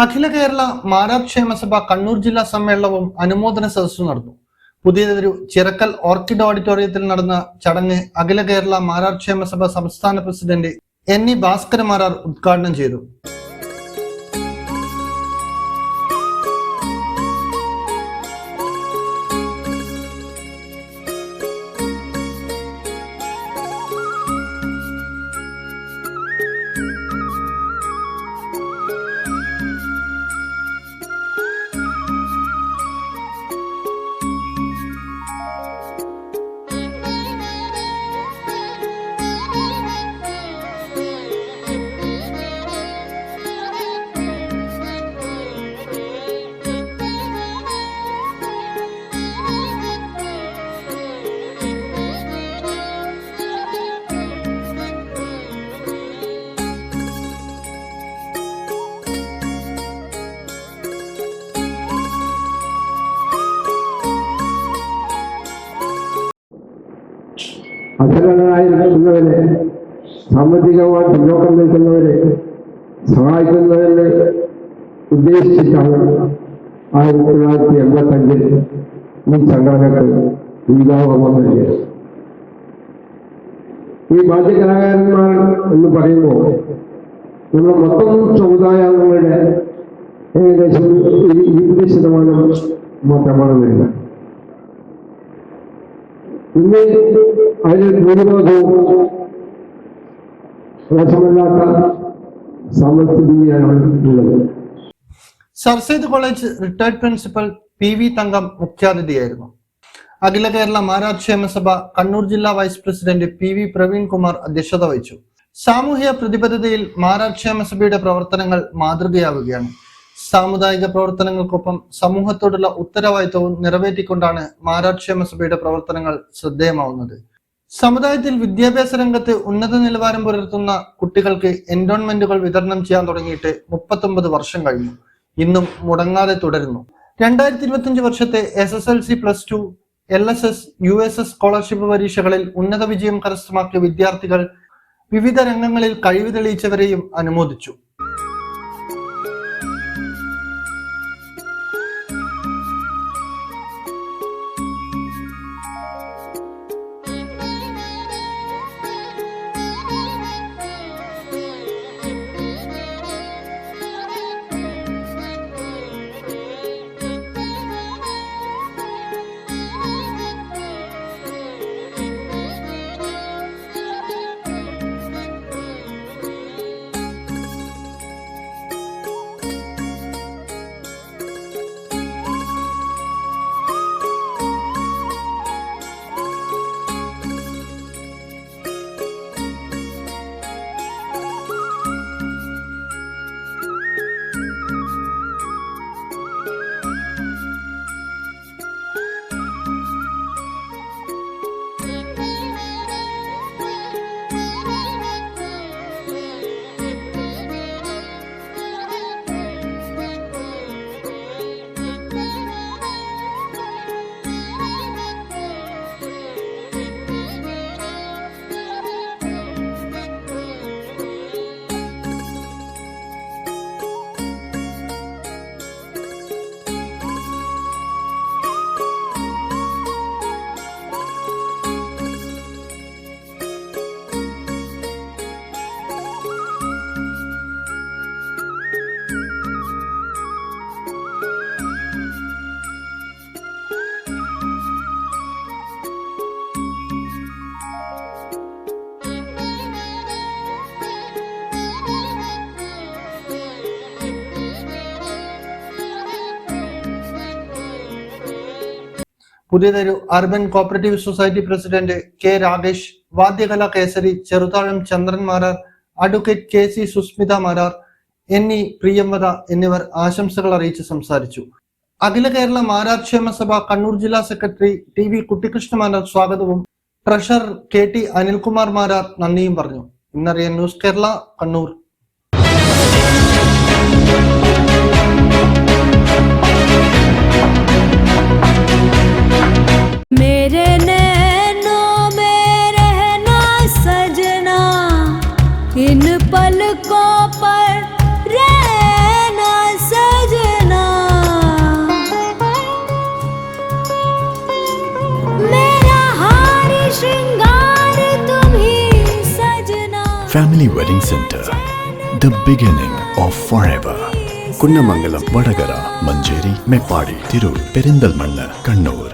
അഖില കേരള മാരാർ ക്ഷേമസഭ കണ്ണൂർ ജില്ലാ സമ്മേളനവും അനുമോദന സദസ്സും നടന്നു. പുതിയൊരു ചിറക്കൽ ഓർക്കിഡ് ഓഡിറ്റോറിയത്തിൽ നടന്ന ചടങ്ങ് അഖില കേരള മാരാർ ക്ഷേമസഭ സംസ്ഥാന പ്രസിഡന്റ് NE ഭാസ്കര മാരാർ ഉദ്ഘാടനം ചെയ്തു. അധരങ്ങളായിരിക്കുന്നവരെ, സാമ്പത്തികമായി പിന്നോക്കം നിൽക്കുന്നവരെ സഹായിക്കുന്നതിന് ഉദ്ദേശിച്ചിട്ടാണ് 1985 ഈ സംഘടനക്ക് ഉദ്ഘാടനം നൽകിയത്. ഈ ബാല്യകലാകാരന്മാർ എന്ന് പറയുമ്പോൾ നമ്മുടെ മൊത്തം സമുദായങ്ങളുടെ ഏകദേശം 20% മാത്രമാണ് വരുന്നത്. ഇന്ന് അതിൽ ഭൂരിഭാഗവും മോശമല്ലാത്ത സാമ്പത്തികമാണ് ഉള്ളത്. Sir Syed college retired principal PV Thankam മുഖ്യാതിഥിയായിരുന്നു. അഖില കേരള മാരാർ ക്ഷേമസഭ കണ്ണൂർ ജില്ലാ vice president PV Praveen Kumar അധ്യക്ഷത വഹിച്ചു. സാമൂഹിക പ്രതിബദ്ധതയിൽ മാരാർ ക്ഷേമസഭയുടെ പ്രവർത്തനങ്ങൾ മാതൃകയാവുകയാണ്. സാമുദായിക പ്രവർത്തനങ്ങൾക്കൊപ്പം സമൂഹത്തോടുള്ള ഉത്തരവാദിത്വവും നിറവേറ്റിക്കൊണ്ടാണ് മാരാർ ക്ഷേമസഭയുടെ പ്രവർത്തനങ്ങൾ ശ്രദ്ധേയമാവുന്നത്. സമുദായത്തിൽ വിദ്യാഭ്യാസ രംഗത്ത് ഉന്നത നിലവാരം പുലർത്തുന്ന കുട്ടികൾക്ക് എൻഡോൺമെന്റുകൾ വിതരണം ചെയ്യാൻ തുടങ്ങിയിട്ട് 39 വർഷം കഴിഞ്ഞു. ഇന്നും മുടങ്ങാതെ തുടരുന്നു. 2025 വർഷത്തെ SSLC +2 LSS USS സ്കോളർഷിപ്പ് പരീക്ഷകളിൽ ഉന്നത വിജയം കരസ്ഥമാക്കിയ വിദ്യാർത്ഥികൾ വിവിധ രംഗങ്ങളിൽ കഴിവ് തെളിയിച്ചവരെയും അനുമോദിച്ചു. പുതിയതൊരു urban cooperative society president K Rakesh, വാദ്യകല കേസരി Cheruthazham Chandran Marar, advocate KC Susmitha Marar, NE Priyamvada എന്നിവർ ആശംസകൾ അറിയിച്ച് സംസാരിച്ചു. അഖില കേരള മാരാർ ക്ഷേമസഭ കണ്ണൂർ ജില്ലാ സെക്രട്ടറി TV കുട്ടിക്കൃഷ്ണ മാരാർ സ്വാഗതവും ട്രഷറർ KT അനിൽകുമാർ മാരാർ നന്ദിയും പറഞ്ഞു. ഇന്നറിയാൻ ന്യൂസ് കേരള കണ്ണൂർ. मेरे नैनों में रहना सजना, इन पल पलकों पर रहना सजना, मेरा हार श्रृंगार तुम ही सजना. Family Wedding Center, the beginning of forever. Kunnamangalam, Vadakara, Manjeri, Meppadi, Tirur, Perinthalmanna, Kannur.